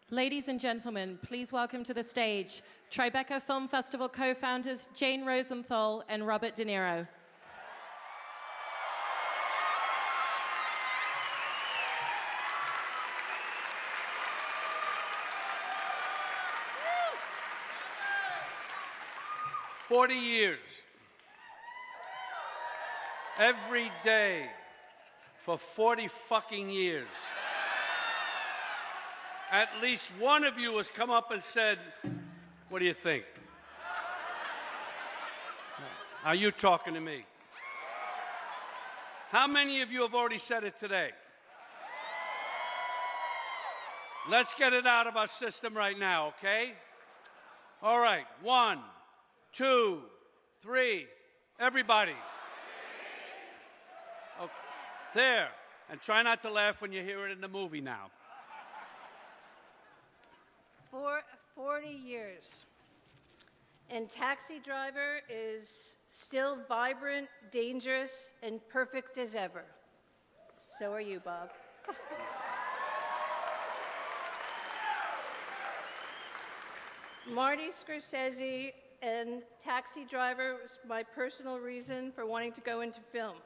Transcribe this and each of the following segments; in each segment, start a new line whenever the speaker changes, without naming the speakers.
Ladies and gentlemen, please welcome to the stage Tribeca Film Festival co-founders Jane Rosenthal and Robert De Niro.
For 40 years, every day, for 40 fucking years, at least one of you has come up and said, what do you think? Are you talking to me? How many of you have already said it today? Let's get it out of our system right now, okay? All right, 1, 2, 3, everybody. Okay. There, and try not to laugh when you hear it in the movie now.
For 40 years. And Taxi Driver is still vibrant, dangerous, and perfect as ever. So are you, Bob. Marty Scorsese and Taxi Driver was my personal reason for wanting to go into film.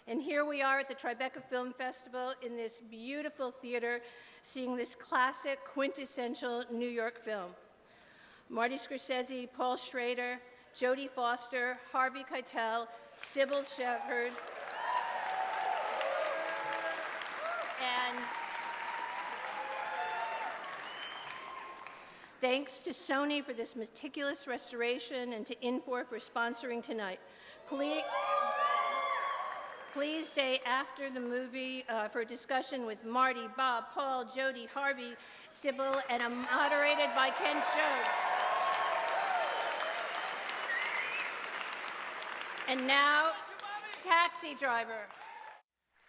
And here we are at the Tribeca Film Festival in this beautiful theater, seeing this classic, quintessential New York film. Marty Scorsese, Paul Schrader, Jodie Foster, Harvey Keitel, Sybil Shepherd, and thanks to Sony for this meticulous restoration and to Infor for sponsoring tonight. Please stay after the movie for a discussion with Marty, Bob, Paul, Jodie, Harvey, Sybil, and moderated by Kent Jones. And now, Taxi Driver.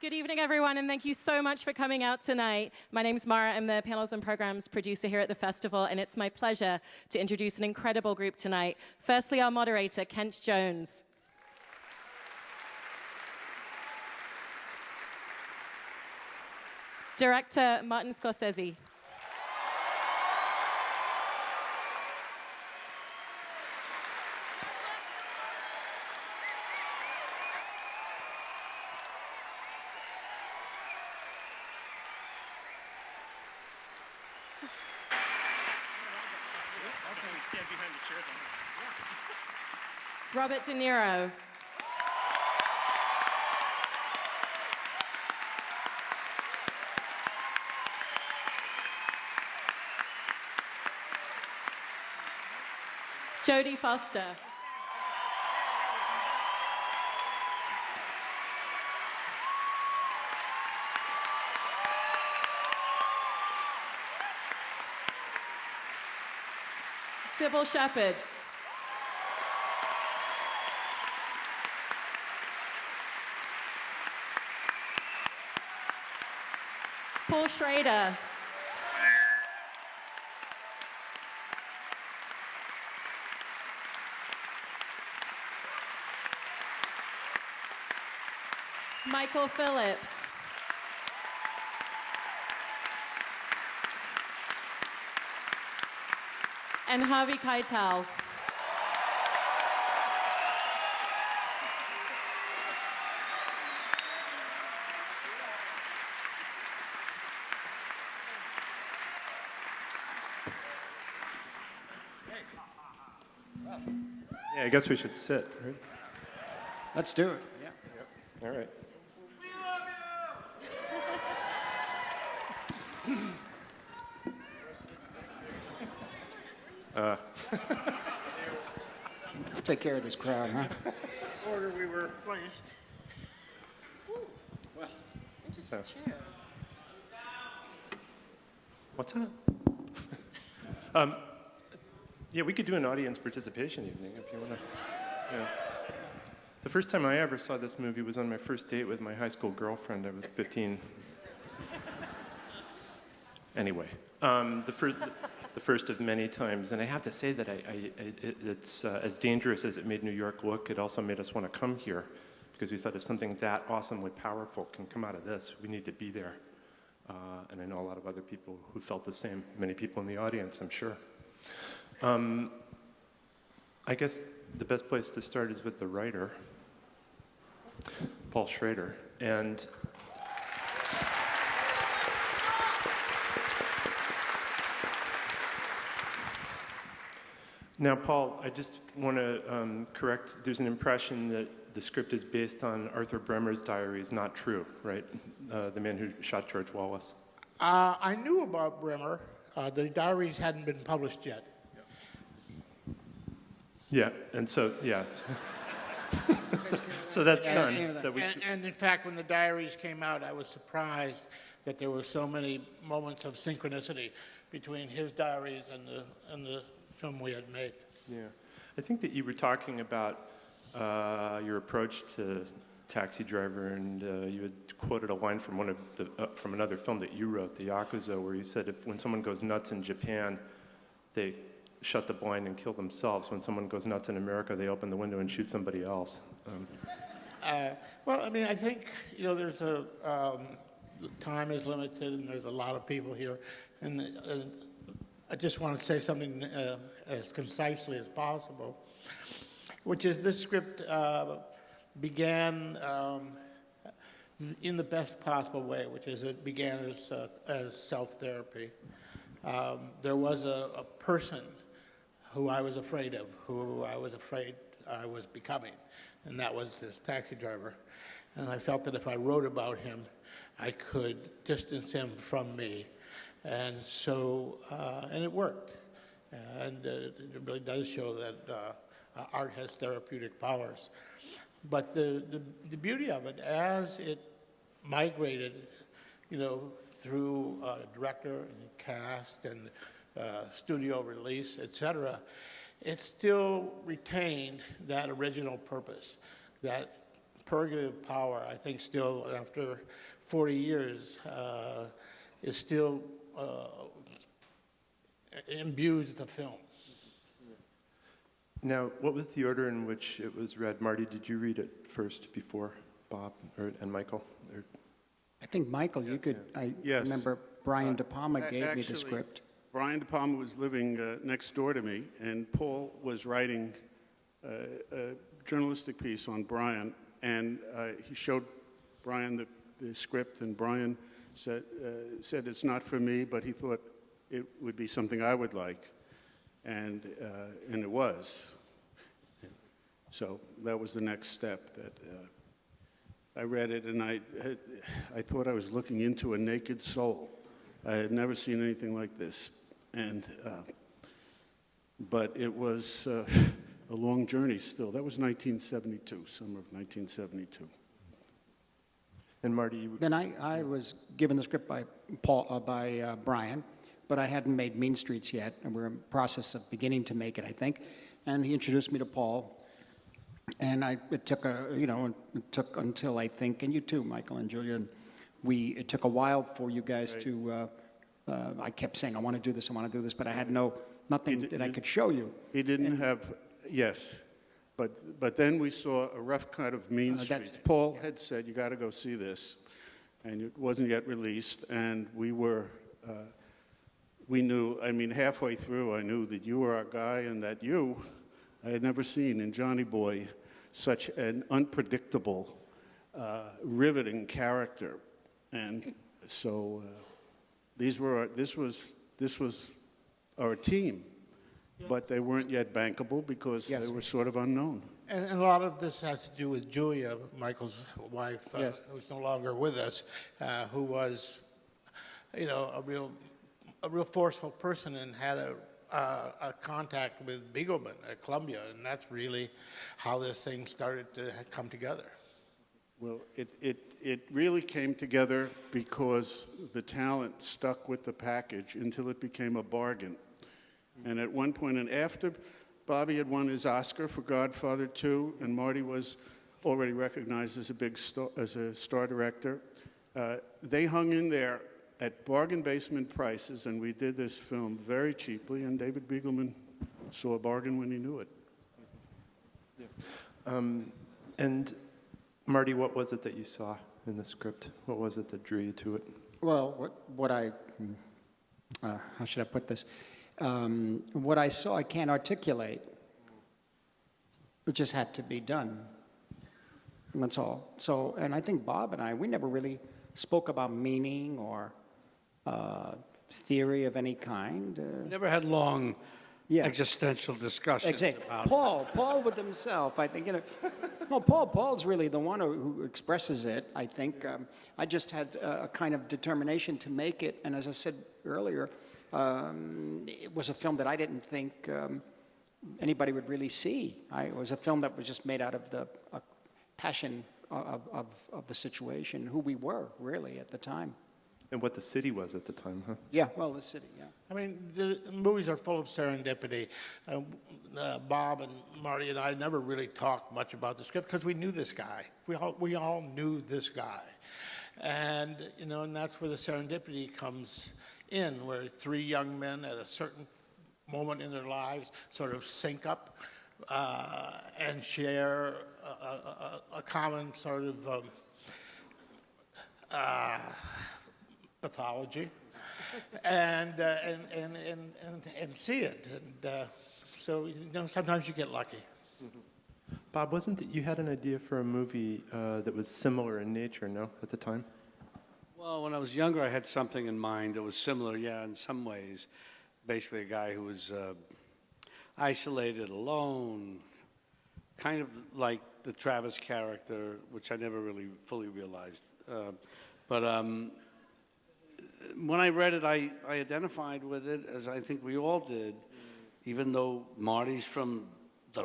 Good evening, everyone, and thank you so much for coming out tonight. My name's Mara. I'm the Panels and Programs producer here at the festival, and it's my pleasure to introduce an incredible group tonight. Firstly, our moderator, Kent Jones. Director Martin Scorsese. Robert De Niro. Jodie Foster. Sybil Shepherd. Paul Schrader. Michael Phillips. And Harvey Keitel.
Yeah, I guess we should sit, right?
Let's do it.
Yeah. All right.
Take care of this crowd, huh?
Order we were placed.
Well,
Just what's that? Yeah, we could do an audience participation evening if you want to. Yeah. The first time I ever saw this movie was on my first date with my high school girlfriend. I was 15. Anyway, the first of many times, and I have to say that it's as dangerous as it made New York look. It also made us want to come here because we thought if something that awesomely powerful can come out of this, we need to be there. And I know a lot of other people who felt the same, many people in the audience, I'm sure. I guess the best place to start is with the writer, Paul Schrader. And now, Paul, I just want to correct, there's an impression that the script is based on Arthur Bremer's diaries. Not true, right? The man who shot George Wallace.
I knew about Bremer. The diaries hadn't been published yet.
Yeah, and so, yeah. so that's done. So
And in fact, when the diaries came out, I was surprised that there were so many moments of synchronicity between his diaries and the film we had made.
Yeah, I think that you were talking about your approach to Taxi Driver, and you had quoted a line from from another film that you wrote, The Yakuza, where you said when someone goes nuts in Japan, they shut the blind and kill themselves. When someone goes nuts in America, they open the window and shoot somebody else.
Well, I mean, I think, there's time is limited, and there's a lot of people here, and I just want to say something as concisely as possible, which is this script began in the best possible way, which is it began as self-therapy. There was a person who I was afraid of, who I was afraid I was becoming, and that was this taxi driver. And I felt that if I wrote about him, I could distance him from me. And so, and it worked. And it really does show that art has therapeutic powers. But the beauty of it, as it migrated, through director and cast and studio release, etc., it still retained that original purpose, that purgative power. I think still, after 40 years, is still imbues the film.
Now, what was the order in which it was read? Marty, did you read it first before Bob and Michael?
I think, Michael, you could, I
Yes.
remember Brian De Palma gave me the
Actually,
script.
Brian De Palma was living next door to me, and Paul was writing a journalistic piece on Brian, and he showed Brian the script, and Brian said it's not for me, but he thought it would be something I would like, and it was. So that was the next step. That I read it, and I thought I was looking into a naked soul. I had never seen anything like this, and but it was a long journey still. That was 1972, summer of 1972.
And Marty,
Then I was given the script by Brian, but I hadn't made Mean Streets yet, and we're in the process of beginning to make it, I think. And he introduced me to Paul, and it took until I think, and you too, Michael and Julian, it took a while for you guys to. I kept saying I want to do this, but I had nothing that I could show you.
He didn't have, yes, but then we saw a rough cut of Mean Streets. Paul had said, you got to go see this, and it wasn't yet released, and we knew, I mean, halfway through, I knew that you were our guy, and that I had never seen in Johnny Boy such an unpredictable, riveting character, and so this was our team, but they weren't yet bankable because they were sort of unknown.
And a lot of this has to do with Julia, Michael's wife, who's no longer with us, who was, a real forceful person and had a contact with Beagleman at Columbia, and that's really how this thing started to come together.
Well, it really came together because the talent stuck with the package until it became a bargain. And at one point, and after Bobby had won his Oscar for Godfather 2, and Marty was already recognized as a star director, they hung in there at bargain basement prices, and we did this film very cheaply, and David Beagleman saw a bargain when he knew it.
yeah. And Marty, what was it that you saw in the script? What was it that drew you to it?
Well, what I, how should I put this? What I saw, I can't articulate. It just had to be done. And that's all. So, and I think Bob and I, we never really spoke about meaning or theory of any kind.
Never had long
Yeah.
existential discussions
Exactly.
about it.
Paul with himself, I think, no, Paul's really the one who expresses it, I think. I just had a kind of determination to make it, and as I said earlier, it was a film that I didn't think anybody would really see. It was a film that was just made out of the passion of the situation, who we were, really, at the time.
And what the city was at the time, huh?
Yeah, well, the city, yeah.
I mean, the movies are full of serendipity. Bob and Marty and I never really talked much about the script because we knew this guy. We all knew this guy. And, and that's where the serendipity comes in, where three young men at a certain moment in their lives sort of sync up and share a common sort of pathology, and see it. And so sometimes you get lucky.
Bob, wasn't it you had an idea for a movie that was similar in nature, no, at the time?
Well, when I was younger, I had something in mind that was similar, yeah, in some ways. Basically, a guy who was isolated, alone, kind of like the Travis character, which I never really fully realized. But when I read it, I identified with it, as I think we all did, even though Marty's from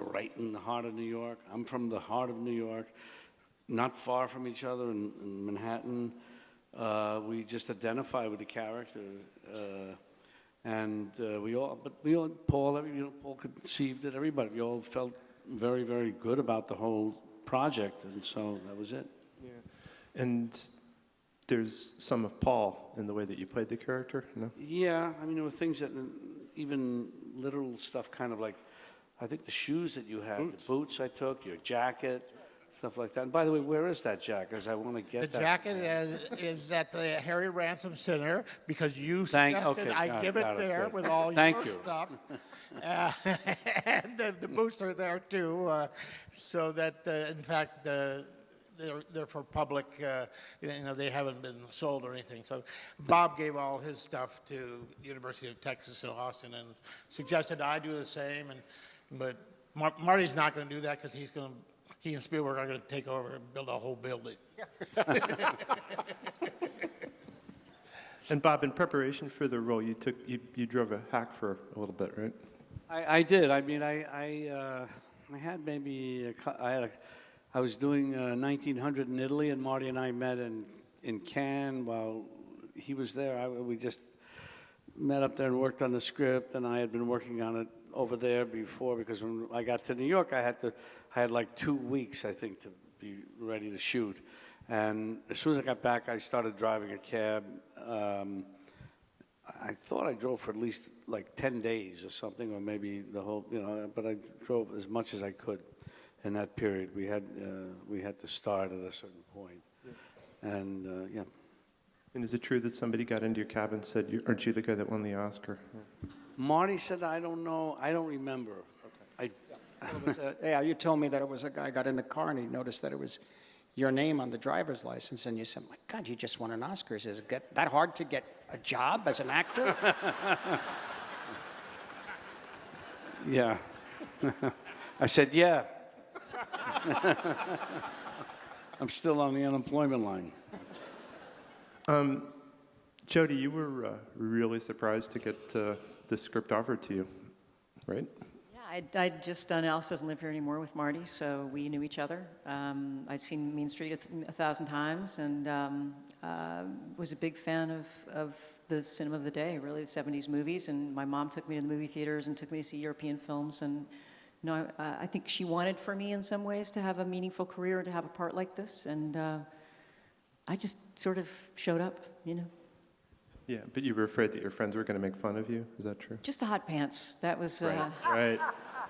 right in the heart of New York. I'm from the heart of New York, not far from each other in Manhattan. We just identify with the character. And Paul conceived it, everybody. We all felt very, very good about the whole project, and so that was it.
Yeah. And there's some of Paul in the way that you played the character, no?
Yeah, I mean, there were things that, even literal stuff, kind of like, I think the shoes that you had, the boots I took, your jacket, stuff like that. And by the way, where is that jacket? Because I want to get that.
The jacket is at the Harry Ransom Center because you suggested I give it there with all your stuff. And the boots are there too, so that in fact they're for public. They haven't been sold or anything. So Bob gave all his stuff to University of Texas in Austin and suggested I do the same. But Marty's not going to do that because he and Spielberg are going to take over and build a whole building.
And Bob, in preparation for the role, you drove a hack for a little bit, right?
I did. I mean, I had maybe I was doing 1900 in Italy, and Marty and I met in Cannes while he was there. We just met up there and worked on the script, and I had been working on it over there before, because when I got to New York, I had like 2 weeks, I think, to be ready to shoot. And as soon as I got back, I started driving a cab. I thought I drove for at least like 10 days or something, or maybe the whole, but I drove as much as I could in that period. We had to start at a certain point. And yeah.
And is it true that somebody got into your cab and said, aren't you the guy that won the Oscar?
Marty said, I don't know, I don't remember.
Okay. You told me that it was a guy got in the car and he noticed that it was your name on the driver's license, and you said, my God, you just won an Oscar. Is it that hard to get a job as an actor?
Yeah. I said, yeah. I'm still on the unemployment line.
Jody, you were really surprised to get this script offered to you, right?
Yeah, I'd just done Alice Doesn't Live Here Anymore with Marty, so we knew each other. I'd seen Mean Street 1,000 times, and was a big fan of the cinema of the day, really, the 70s movies. And my mom took me to the movie theaters and took me to see European films. And I think she wanted for me in some ways to have a meaningful career and to have a part like this. And I just sort of showed up,
Yeah, but you were afraid that your friends were going to make fun of you. Is that true?
Just the hot pants. That was...
Right.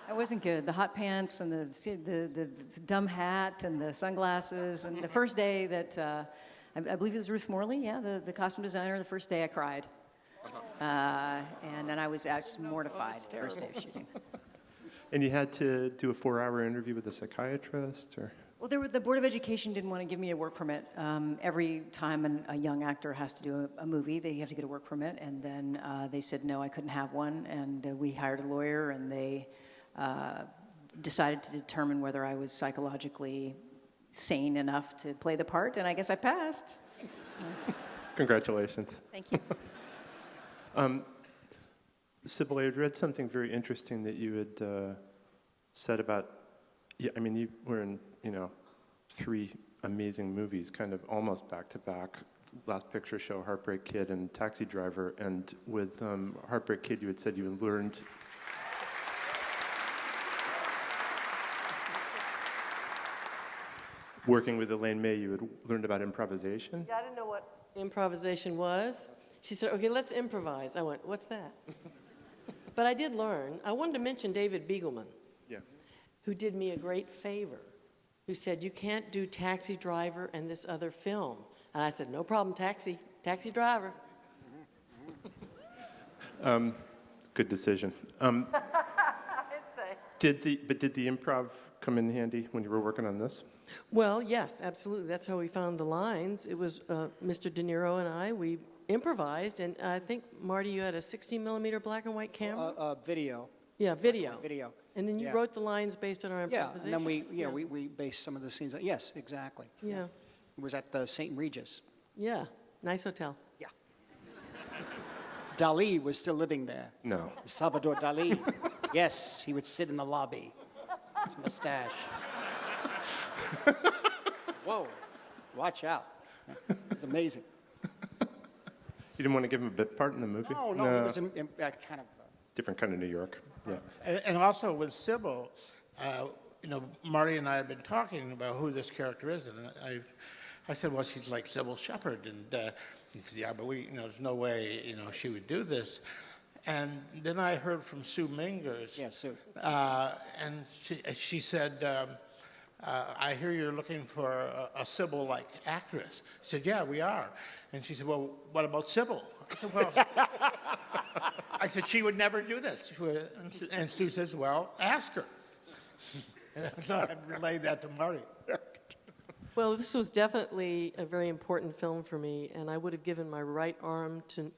I wasn't good. The hot pants and the dumb hat and the sunglasses. And the first day that, I believe it was Ruth Morley, yeah, the costume designer, the first day I cried. And then I was actually mortified the first day of shooting.
And you had to do a 4-hour interview with a psychiatrist, or?
Well, the Board of Education didn't want to give me a work permit. Every time a young actor has to do a movie, they have to get a work permit. And then they said, no, I couldn't have one. And we hired a lawyer, and they decided to determine whether I was psychologically sane enough to play the part. And I guess I passed.
Congratulations.
Thank you.
Sybil, I had read something very interesting that you had said about, yeah, I mean, you were in, 3 amazing movies, kind of almost back to back. Last Picture Show, Heartbreak Kid, and Taxi Driver. And with Heartbreak Kid, you had said you had learned. Working with Elaine May, you had learned about improvisation.
Yeah, I didn't know what improvisation was. She said, okay, let's improvise. I went, what's that? But I did learn. I wanted to mention David Beagleman,
Yeah.
who did me a great favor, who said, you can't do Taxi Driver and this other film. And I said, no problem, Taxi Driver.
Good decision. Did the improv come in handy when you were working on this?
Well, yes, absolutely. That's how we found the lines. It was Mr. De Niro and I. We improvised, and I think, Marty, you had a 16-millimeter black and white camera?
Video.
Yeah, video.
Video.
And then you
Yeah.
wrote the lines based on our
Yeah,
improvisation?
and then we based some of the scenes. Yes, exactly.
Yeah.
It was at the St. Regis.
Yeah, nice hotel.
Yeah. Dali was still living there.
No.
Salvador Dali. Yes, he would sit in the lobby. His mustache. Whoa, watch out. It's amazing.
You didn't want to give him a bit part in the movie?
No, it was in kind of...
Different kind of New York. Yeah.
And also with Sybil, Marty and I have been talking about who this character is, and I said, well, she's like Sybil Shepherd, and he said, yeah, but there's no way, she would do this. And then I heard from Sue Mingers.
Yeah, Sue.
And she said, I hear you're looking for a Sybil-like actress. I said, yeah, we are. And she said, well, what about Sybil? I said, well, I said, she would never do this. And Sue says, well, ask her. So I relayed that to Marty.
Well, this was definitely a very important film for me, and I would have given my right arm to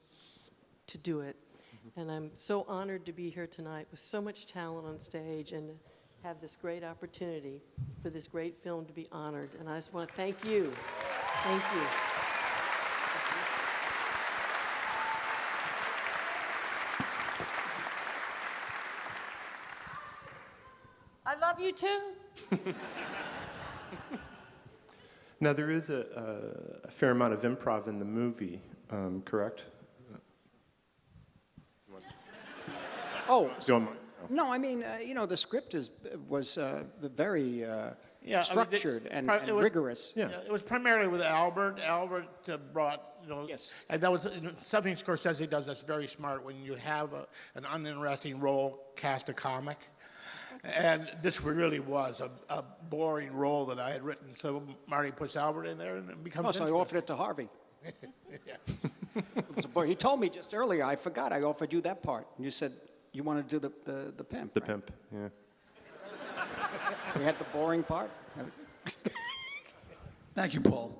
do it. And I'm so honored to be here tonight with so much talent on stage and have this great opportunity for this great film to be honored. And I just want to thank you. Thank you. I love you too.
Now, there is a fair amount of improv in the movie, correct?
Oh,
Go
no, I mean, the script was very structured and rigorous.
Yeah.
It was primarily with Albert. Albert brought,
Yes.
and that was something Scorsese does that's very smart. When you have an uninteresting role, cast a comic. And this really was a boring role that I had written. So Marty puts Albert in there and it becomes
So I offered it to Harvey. It was a boy. He told me just earlier, I forgot, I offered you that part. And you said you want to do the pimp.
The
right?
pimp, yeah.
We had the boring part.
Thank you, Paul.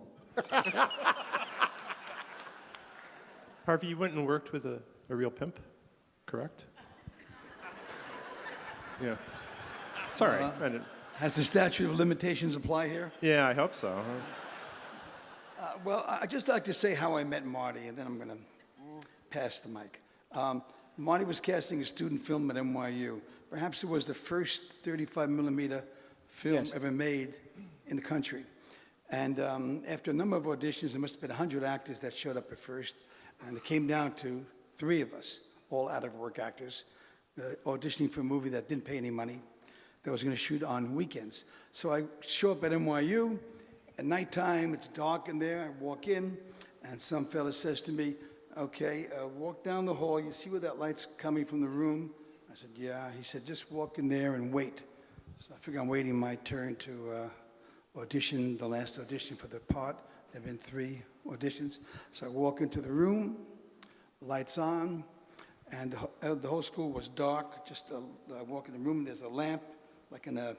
Harvey, you went and worked with a real pimp, correct? Yeah. Sorry. I didn't.
Has the statute of limitations apply here?
Yeah, I hope so.
Well, I'd just like to say how I met Marty, and then I'm going to pass the mic. Marty was casting a student film at NYU. Perhaps it was the first 35-millimeter film
Yes.
ever made in the country. And after a number of auditions, there must have been 100 actors that showed up at first, and it came down to 3 of us, all out-of-work actors, auditioning for a movie that didn't pay any money, that was going to shoot on weekends. So I show up at NYU. At nighttime, it's dark in there. I walk in, and some fella says to me, okay, walk down the hall. You see where that light's coming from the room? I I said, yeah. He said, just walk in there and wait. So I figure I'm waiting my turn to audition, the last audition for the part. There have been 3 auditions. So I walk into the room, lights on, and the whole school was dark. Just I walk in the room, there's a lamp, like in a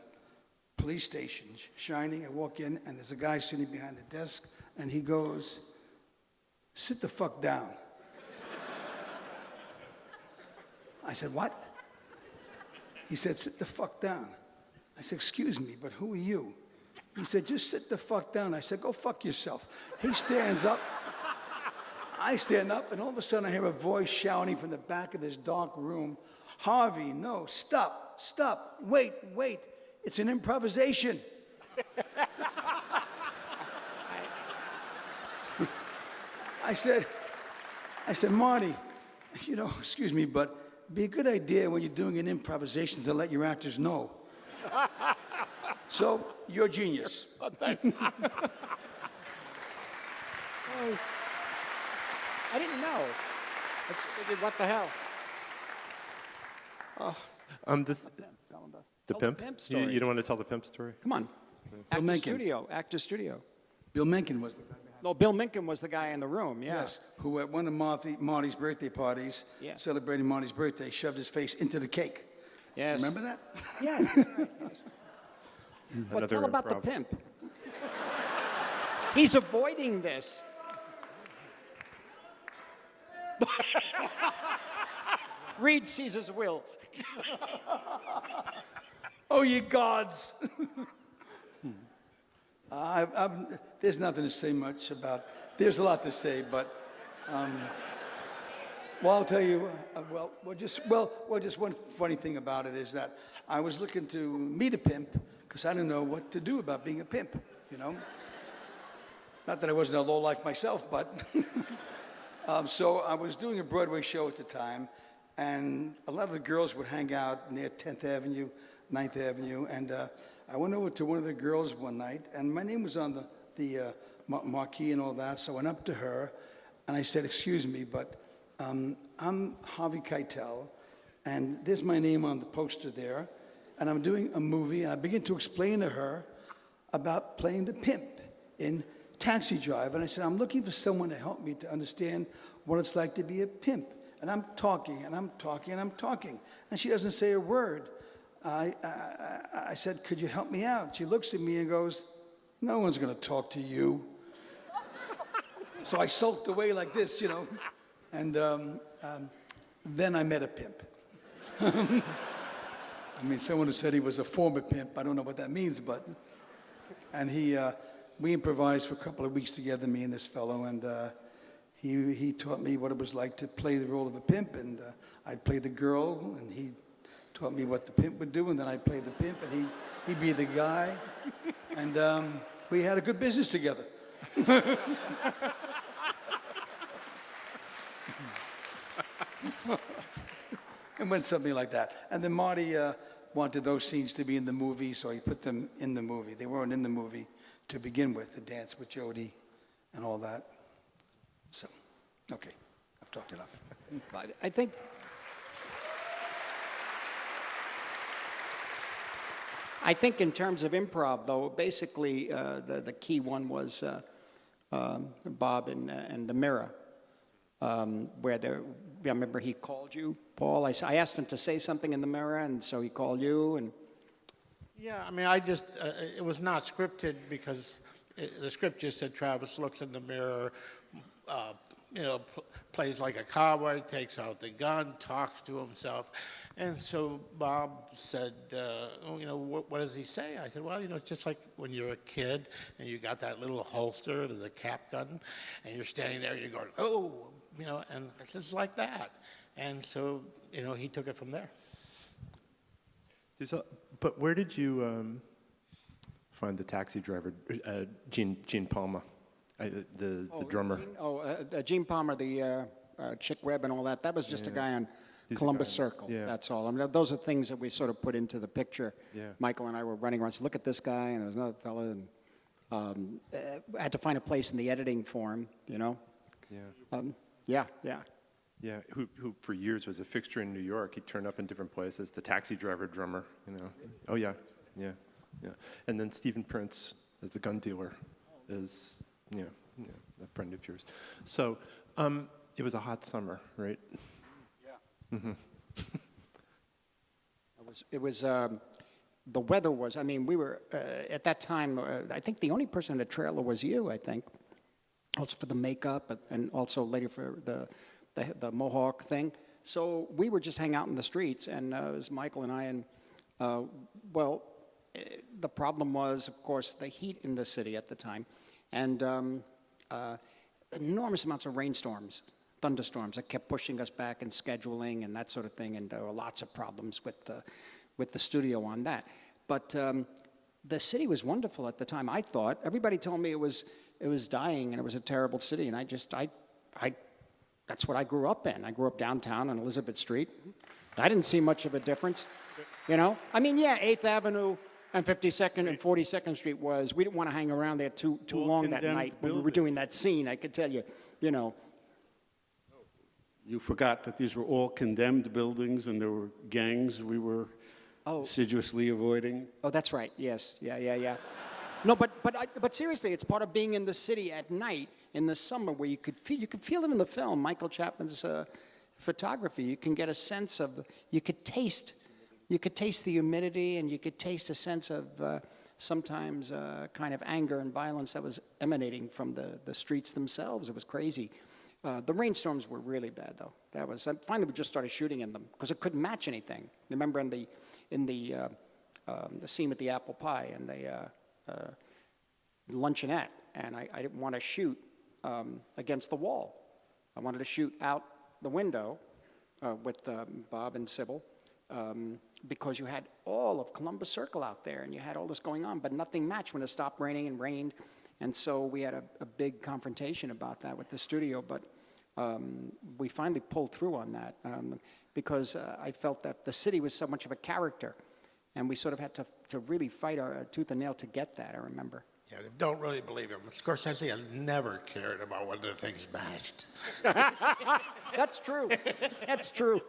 police station, shining. I walk in, and there's a guy sitting behind the desk, and he goes, sit the fuck down. I said, what? He said, sit the fuck down. I said, excuse me, but who are you? He said, just sit the fuck down. I said, go fuck yourself. He stands up. I stand up, and all of a sudden I hear a voice shouting from the back of this dark room, Harvey, no, stop, wait, it's an improvisation. I said, Marty, excuse me, but it'd be a good idea when you're doing an improvisation to let your actors know. So, you're a genius.
Oh, I didn't know. I just figured, what the hell?
The pimp?
story.
You don't want to tell the pimp story?
Come on. Actor studio.
Bill Mencken was the guy behind it.
No, Bill Minkin was the guy in the room, yeah.
Yes, who at one of Marty's birthday parties,
Yeah.
celebrating Marty's birthday, shoved his face into the cake.
Yes.
Remember that?
Yes, right, yes. Well,
Another
tell about the
improv.
pimp. He's avoiding this. Read Caesar's will.
Oh, ye gods! There's nothing to say much about. There's a lot to say, but well, I'll tell you. Just one funny thing about it is that I was looking to meet a pimp because I didn't know what to do about being a pimp. Not that I wasn't a lowlife myself, but so I was doing a Broadway show at the time, and a lot of the girls would hang out near 10th Avenue, 9th Avenue, and I went over to one of the girls one night, and my name was on the marquee and all that, so I went up to her, and I said, excuse me, but I'm Harvey Keitel, and there's my name on the poster there, and I'm doing a movie, and I began to explain to her about playing the pimp in Taxi Driver, and I said, I'm looking for someone to help me to understand what it's like to be a pimp. And I'm talking, and I'm talking, and I'm talking, and she doesn't say a word. I said, could you help me out? She looks at me and goes, no one's going to talk to you. So I sulked away like this, and then I met a pimp. I mean, someone who said he was a former pimp. I don't know what that means, and we improvised for a couple of weeks together, me and this fellow, and he taught me what it was like to play the role of a pimp, and I'd play the girl, and he taught me what the pimp would do, and then I'd play the pimp, and he'd be the guy, and we had a good business together. It went something like that. And then Marty wanted those scenes to be in the movie, so he put them in the movie. They weren't in the movie to begin with, the dance with Jody and all that. So, okay, I've talked enough.
But I think in terms of improv, though, basically the key one was Bob and the Mirror, where I remember he called you, Paul. I asked him to say something in the Mirror, and so he called you. And
Yeah, I mean, it was not scripted because the script just said Travis looks in the mirror, plays like a cowboy, takes out the gun, talks to himself. And so Bob said, what does he say? I said, well, it's just like when you're a kid and you got that little holster to the cap gun and you're standing there and you're going, oh, and it's just like that. And so, he took it from there.
But where did you find the taxi driver, Gene Palma, the drummer?
Gene Palmer, the Chick Webb and all that. That was just a guy on Columbus Circle.
Yeah.
That's all. I mean, those are things that we sort of put into the picture.
Yeah.
Michael and I were running around. Said, look at this guy, and there was another fella, and I had to find a place in the editing form.
Yeah.
Yeah.
Yeah, who for years was a fixture in New York. He turned up in different places. The Taxi Driver drummer, you know. Oh yeah, yeah, yeah. And then Stephen Prince as the gun dealer is, a friend of yours. So it was a hot summer, right?
Yeah. Mm-hmm. The weather was, I mean, we were, at that time, I think the only person in the trailer was you, I think. Also for the makeup and also later for the Mohawk thing. So we were just hanging out in the streets, and it was Michael and I, and the problem was, of course, the heat in the city at the time, and enormous amounts of rainstorms, thunderstorms that kept pushing us back in scheduling and that sort of thing, and there were lots of problems with the studio on that. But the city was wonderful at the time, I thought. Everybody told me it was dying and it was a terrible city, and that's what I grew up in. I grew up downtown on Elizabeth Street. I didn't see much of a difference, you know? I mean, yeah, 8th Avenue and 52nd and 42nd Street we didn't want to hang around there too long that night when we were doing that scene, I could tell you, you know.
You forgot that these were all condemned buildings and there were gangs we were assiduously avoiding.
Oh, that's right, yes, yeah. No, but seriously, it's part of being in the city at night in the summer where you could feel it in the film, Michael Chapman's photography. You can get a sense of, you could taste the humidity, and you could taste a sense of sometimes kind of anger and violence that was emanating from the streets themselves. It was crazy. The rainstorms were really bad, though. That was finally we just started shooting in them because it couldn't match anything. Remember in the scene with the apple pie and the luncheonette, and I didn't want to shoot against the wall. I wanted to shoot out the window with Bob and Sybil because you had all of Columbus Circle out there, and you had all this going on, but nothing matched when it stopped raining and rained. And so we had a big confrontation about that with the studio, but we finally pulled through on that because I felt that the city was so much of a character, and we sort of had to really fight our tooth and nail to get that, I remember.
Yeah, don't really believe him. Scorsese has never cared about whether things matched.
That's true. That's true.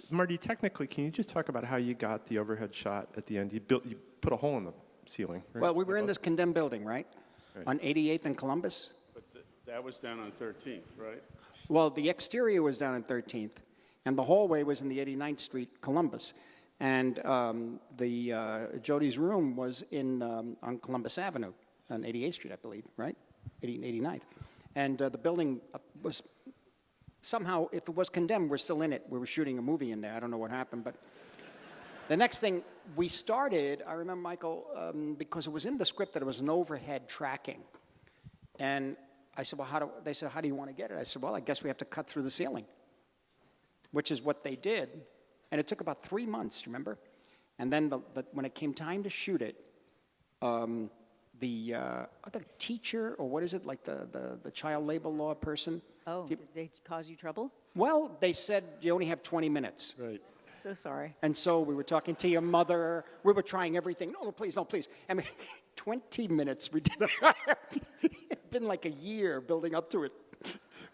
Marty, technically, can you just talk about how you got the overhead shot at the end? You put a hole in the ceiling, right?
Well, we were in this condemned building, right? On 88th and Columbus.
But that was down on 13th, right?
Well, the exterior was down on 13th, and the hallway was in the 89th Street, Columbus. And Jody's room was on Columbus Avenue, on 88th Street, I believe, right? 89th. And the building was somehow, if it was condemned, we're still in it. We were shooting a movie in there. I don't know what happened, but the next thing we started, I remember, Michael, because it was in the script that it was an overhead tracking. And I said, well, they said, how do you want to get it? I said, well, I guess we have to cut through the ceiling, which is what they did. And it took about 3 months, remember? And then when it came time to shoot it, the teacher, or what is it, like the child labor law person?
Oh, did they cause you trouble?
Well, they said you only have 20 minutes.
Right.
So sorry.
And so we were talking to your mother. We were trying everything. No, please, no, please. I mean, 20 minutes we did. It's been like a year building up to it.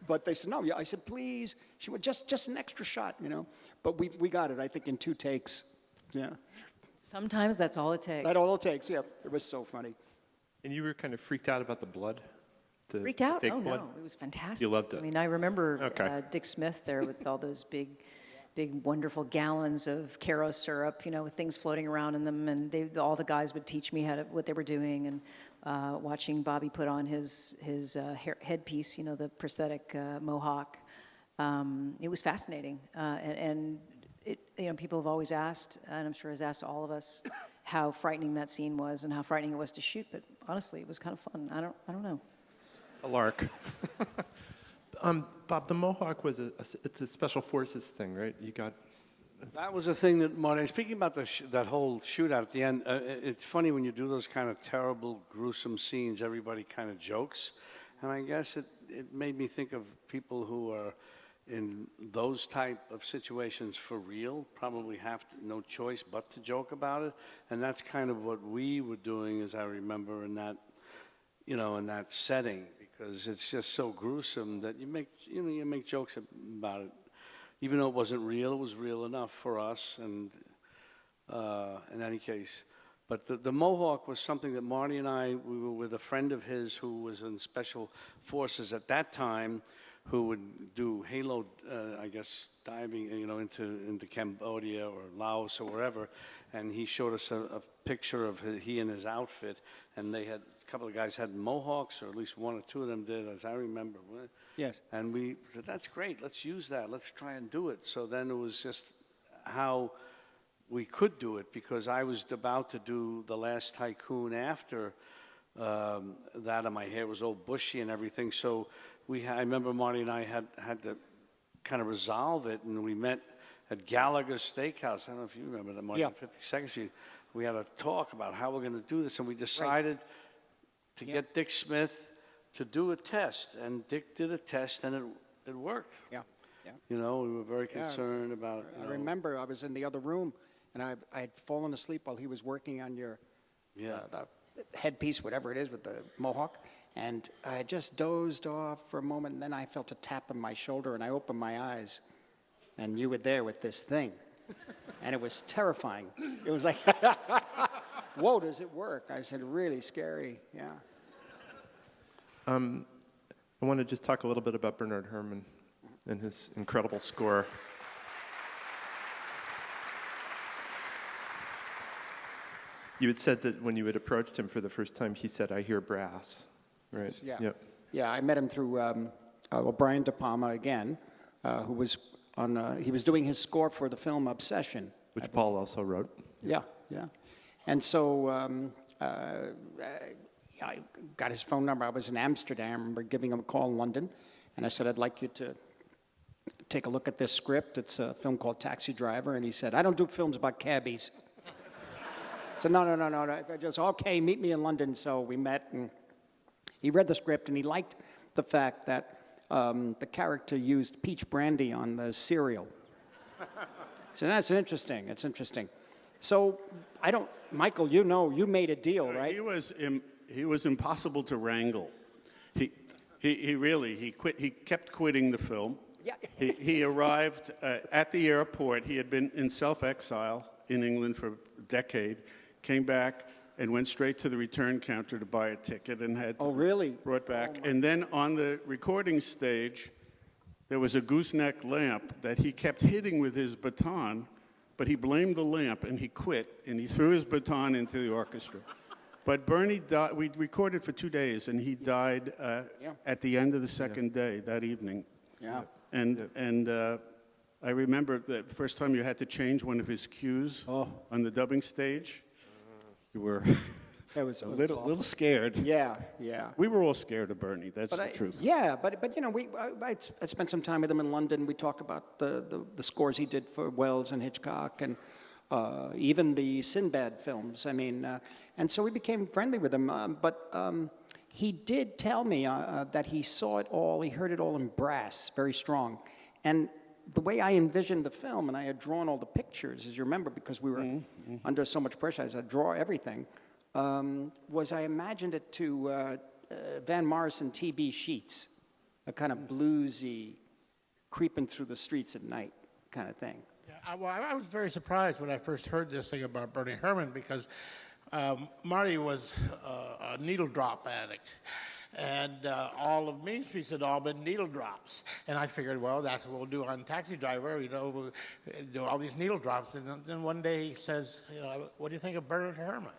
But they said, no. I said, please. She went, just an extra shot, you know. But we got it, I think, in 2 takes. Yeah.
Sometimes that's all it takes.
That's all it takes, yeah. It was so funny.
And you were kind of freaked out about the blood?
Freaked out?
Fake
Oh,
blood?
no. It was fantastic.
You loved it?
I mean, I remember
Okay.
Dick Smith there with all those big, wonderful gallons of Caro syrup, you know, with things floating around in them. And all the guys would teach me what they were doing. And watching Bobby put on his headpiece, you know, the prosthetic mohawk. It was fascinating. And it, you know, people have always asked, and I'm sure has asked all of us, how frightening that scene was and how frightening it was to shoot. But honestly, it was kind of fun. I don't know.
A lark. Bob, the Mohawk was it's a special forces thing, right? You got.
That was a thing that Marty. Speaking about that whole shootout at the end, it's funny when you do those kind of terrible, gruesome scenes. Everybody kind of jokes, and I guess it made me think of people who are in those type of situations for real probably have no choice but to joke about it, and that's kind of what we were doing, as I remember, in that, you know, in that setting, because it's just so gruesome that you make jokes about it, even though it wasn't real. It was real enough for us, and in any case. But the Mohawk was something that Marty and we were with a friend of his who was in special forces at that time, who would do halo, I guess, diving, you know, into Cambodia or Laos or wherever, and he showed us a picture of he and his outfit, and they had, a couple of guys had Mohawks, or at least one or two of them did, as I remember.
Yes.
And we said, that's great, let's use that, let's try and do it. So then it was just how we could do it, because I was about to do The Last Tycoon after that, and my hair was all bushy and everything. So I remember Marty and I had to kind of resolve it, and we met at Gallagher's Steakhouse. I don't know if you remember that, Marty,
Yeah.
on 52nd Street. We had a talk about how we're going to do this, and we decided to get Dick Smith to do a test, and Dick did a test, and it worked.
Yeah, yeah.
You know, we were very concerned about.
I remember I was in the other room, and I had fallen asleep while he was working on your the headpiece, whatever it is, with the Mohawk, and I just dozed off for a moment, and then I felt a tap on my shoulder, and I opened my eyes, and you were there with this thing, and it was terrifying. It was like, whoa, does it work? I said, really scary, yeah.
I want to just talk a little bit about Bernard Herrmann and his incredible score. You had said that when you had approached him for the first time, he said, "I hear brass," right?
Yeah.
Yep.
Yeah, I met him through Brian De Palma again, who was on. He was doing his score for the film Obsession,
Which Paul also wrote.
Yeah, yeah. And so I got his phone number. I was in Amsterdam. I remember giving him a call in London, and I said, I'd like you to take a look at this script. It's a film called Taxi Driver. And he said, I don't do films about cabbies. I said, no. I just, okay, meet me in London. So we met, and he read the script, and he liked the fact that the character used peach brandy on the cereal. So that's interesting. It's interesting. So Michael, you know, you made a deal, right?
He was impossible to wrangle. He kept quitting the film.
Yeah.
He arrived at the airport. He had been in self-exile in England for a decade, came back and went straight to the return counter to buy a ticket and had brought back. And then on the recording stage, there was a gooseneck lamp that he kept hitting with his baton, but he blamed the lamp and he quit and he threw his baton into the orchestra. But Bernie died. We recorded for 2 days, and he died at the end of the second day that evening.
Yeah.
And I remember the first time you had to change one of his cues on the dubbing stage. You were
It was
a little scared.
Yeah, yeah.
We were all scared of Bernie. That's the truth.
Yeah, but you know, I spent some time with him in London. We talk about the scores he did for Wells and Hitchcock, and even the Sinbad films. I mean, and so we became friendly with him. But he did tell me that he saw it all. He heard it all in brass, very strong, and the way I envisioned the film, and I had drawn all the pictures, as you remember, because we were under so much pressure, I had to draw everything. Was I imagined it to Van Morrison T.B. Sheets, a kind of bluesy, creeping through the streets at night kind of thing.
Yeah, I was very surprised when I first heard this thing about Bernie Herrmann, because Marty was a needle drop addict. And all of Main Streets had all been needle drops. And I figured, well, that's what we'll do on Taxi Driver, you know, we'll do all these needle drops. And then one day he says, you know, what do you think of Bernard Herrmann?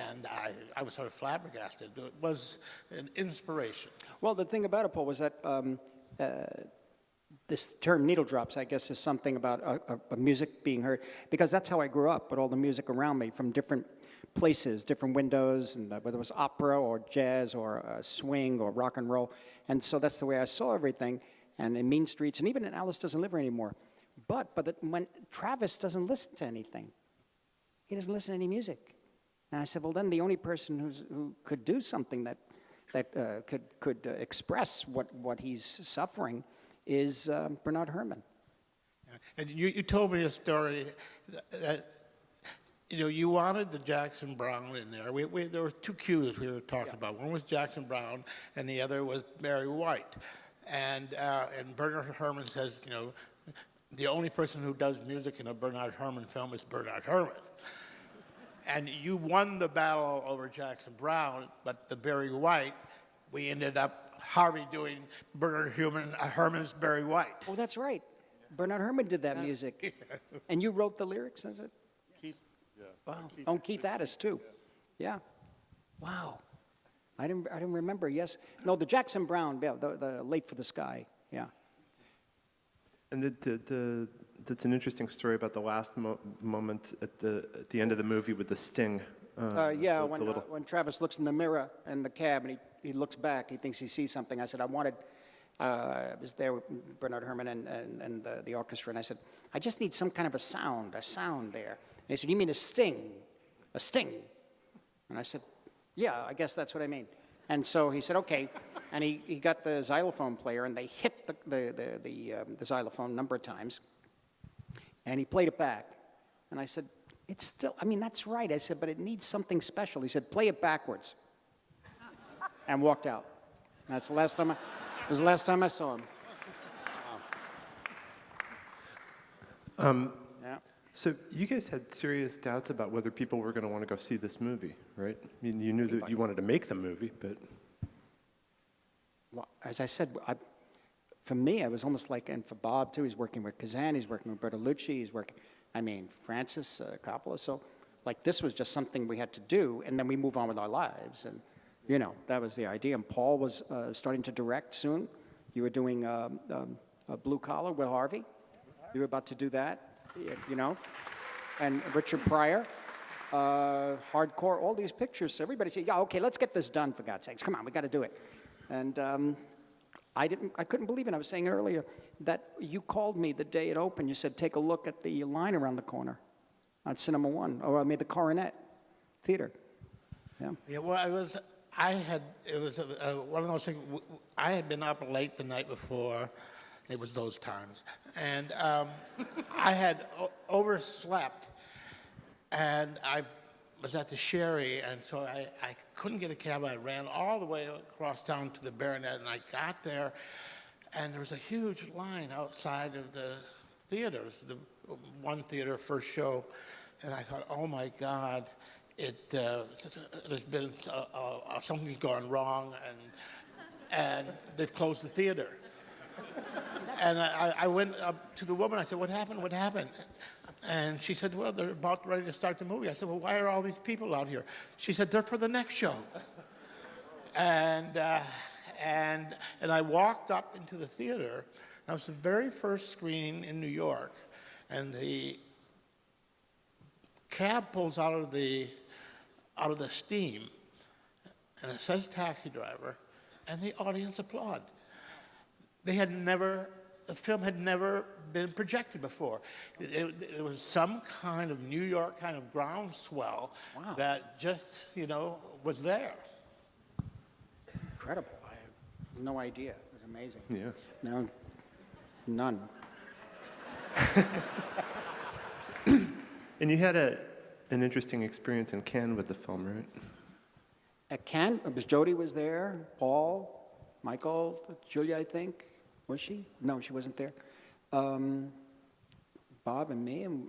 And I was sort of flabbergasted. It was an inspiration.
Well, the thing about it, Paul, was that this term needle drops, I guess, is something about a music being heard, because that's how I grew up, with all the music around me from different places, different windows, and whether it was opera or jazz or swing or rock and roll. And so that's the way I saw everything, and in Mean Streets, and even in Alice Doesn't Live Here Anymore. But when Travis doesn't listen to anything, he doesn't listen to any music. And I said, well, then the only person who could do something that could express what he's suffering is Bernard Herrmann.
And you told me a story that you wanted the Jackson Browne in there. There were two cues we were talking about. One was Jackson Browne, and the other was Barry White. And Bernard Herrmann says, the only person who does music in a Bernard Herrmann film is Bernard Herrmann. And you won the battle over Jackson Browne, but the Barry White, we ended up Harvey doing Bernard Herrmann's Barry White.
Oh, that's right. Bernard Herrmann did that music. And you wrote the lyrics, is it?
Keith, yeah.
Wow. Oh, Keith Addis, too. Yeah. Wow. I didn't remember, yes. No, the Jackson Browne, yeah, the Late for the Sky, yeah.
And that's an interesting story about the last moment at the end of the movie with the sting.
Yeah, when Travis looks in the mirror in the cab and he looks back, he thinks he sees something. I said, I was there with Bernard Herrmann and the orchestra, and I said, I just need some kind of a sound there. And he said, you mean a sting? A sting? And I said, yeah, I guess that's what I mean. And so he said, okay. And he got the xylophone player, and they hit the xylophone a number of times. And he played it back. And I said, it's still, that's right. I said, but it needs something special. He said, play it backwards. And walked out. And that's the last time it was the last time I saw him. Yeah.
So you guys had serious doubts about whether people were going to want to go see this movie, right? I mean, you knew that you wanted to make the movie, but...
Well, as I said, for me, I was almost like, and for Bob too, he's working with Kazan, he's working with Bertolucci, he's working, Francis Coppola. So, this was just something we had to do, and then we move on with our lives. And, that was the idea. And Paul was starting to direct soon. You were doing Blue Collar with Harvey. You were about to do that, And Richard Pryor, Hardcore, all these pictures. So everybody said, yeah, okay, let's get this done, for God's sakes. Come on, we got to do it. And I couldn't believe it. I was saying earlier that you called me the day it opened. You said, take a look at the line around the corner on Cinema One, or the Coronet Theater. Yeah.
Yeah, well, it was one of those things. I had been up late the night before. It was those times. And I had overslept, and I was at the Sherry, and so I couldn't get a cab. I ran all the way across town to the Baronet, and I got there, and there was a huge line outside of the theaters, the one theater, first show, and I thought, oh my God, there's been something's gone wrong, and they've closed the theater. And I went up to the woman. I said, what happened? What happened? And she said, well, they're about ready to start the movie. I said, well, why are all these people out here? She said, they're for the next show. And I walked up into the theater. That was the very first screening in New York. And the cab pulls out of the steam, and it says taxi driver, and the audience applaud. The film had never been projected before. It was some kind of New York kind of groundswell that just, was there.
Incredible. I had no idea. It was amazing.
Yeah.
No, none.
And you had an interesting experience in Cannes with the film, right?
At Cannes, Jody was there, Paul, Michael, Julia, I think. Was she? No, she wasn't there. Bob and me, and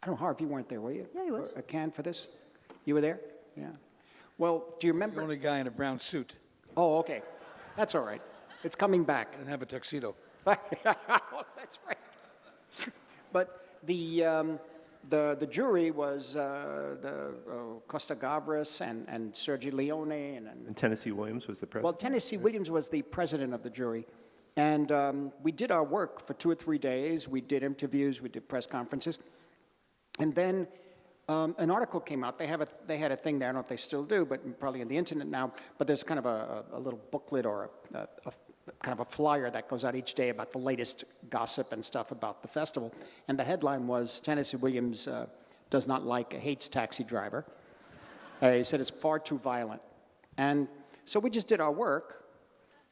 I don't know, Harv, you weren't there, were you?
Yeah, he was.
At Cannes for this? You were there? Yeah. Well, do you remember?
The only guy in a brown suit.
Oh, okay. That's all right. It's coming back.
I didn't have a tuxedo.
That's right. But the jury was Costa Gavras and Sergio Leone
And Tennessee Williams was the president.
Well, Tennessee Williams was the president of the jury. And we did our work for 2 or 3 days. We did interviews, we did press conferences. And then an article came out. They had a thing there, I don't know if they still do, but probably on the internet now. But there's kind of a little booklet or a kind of a flyer that goes out each day about the latest gossip and stuff about the festival. And the headline was, Tennessee Williams does not hates Taxi Driver. He said it's far too violent. And so we just did our work,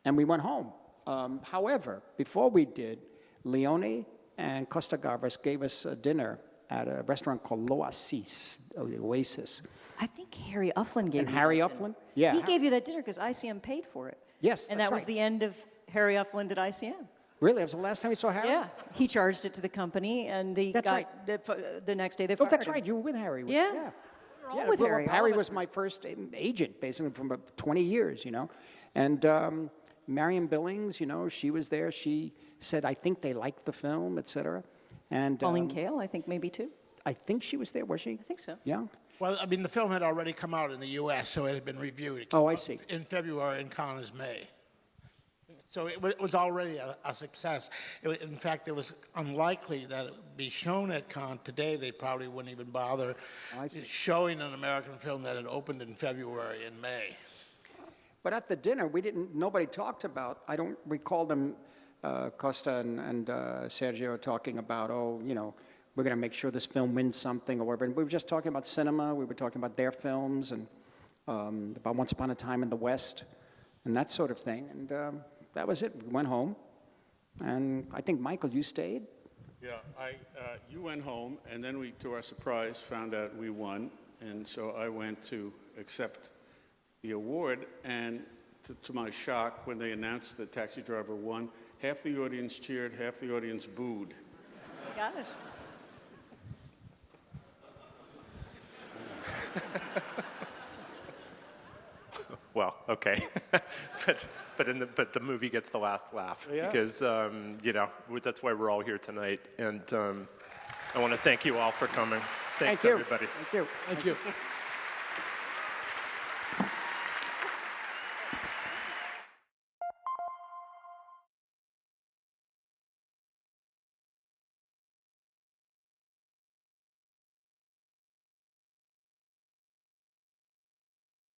and we went home. However, before we did, Leone and Costa Gavras gave us a dinner at a restaurant called L'Oasis, or the Oasis.
I think Harry Ufflin gave
And
you
Harry
that
Ufflin?
dinner.
Yeah.
He gave you that dinner because ICM paid for it.
Yes,
And
that's
that was
right.
the end of Harry Ufflin at ICM.
Really? That was the last time you saw Harry?
Yeah, he charged it to the company, and
That's right.
the next day they
Oh,
fired
that's
him.
right. You were with Harry.
Yeah.
Yeah.
We're all with
well,
Harry. all
Harry
of us
was my first agent, basically, from about 20 years, you know. And Marion Billings, you know, she was there. She said, I think they liked the film, et cetera. And
Pauline Kael, I think maybe too.
I think she was there, was she?
I think so.
Yeah.
Well, I mean, the film had already come out in the U.S., so it had been reviewed. It
Oh,
came
I
out
see.
In February, and Cannes is May. So it was already a success. In fact, it was unlikely that it would be shown at Cannes. Today, they probably wouldn't even bother
I see.
showing an American film that had opened in February and May.
But at the dinner, nobody talked about, I don't recall them, Costa and Sergio talking about, oh, you know, we're going to make sure this film wins something or whatever. And we were just talking about cinema. We were talking about their films and about Once Upon a Time in the West and that sort of thing. And that was it. We went home. And I think, Michael, you stayed?
Yeah, you went home, and then we, to our surprise, found out we won. And so I went to accept the award, and to my shock, when they announced that Taxi Driver won, half the audience cheered, half the audience booed.
Got it.
Well, okay, but the movie gets the last laugh
Yeah.
because you know that's why we're all here tonight, and I want to thank you all for coming. Thanks,
Thank you.
everybody.
Thank you.
Thank you.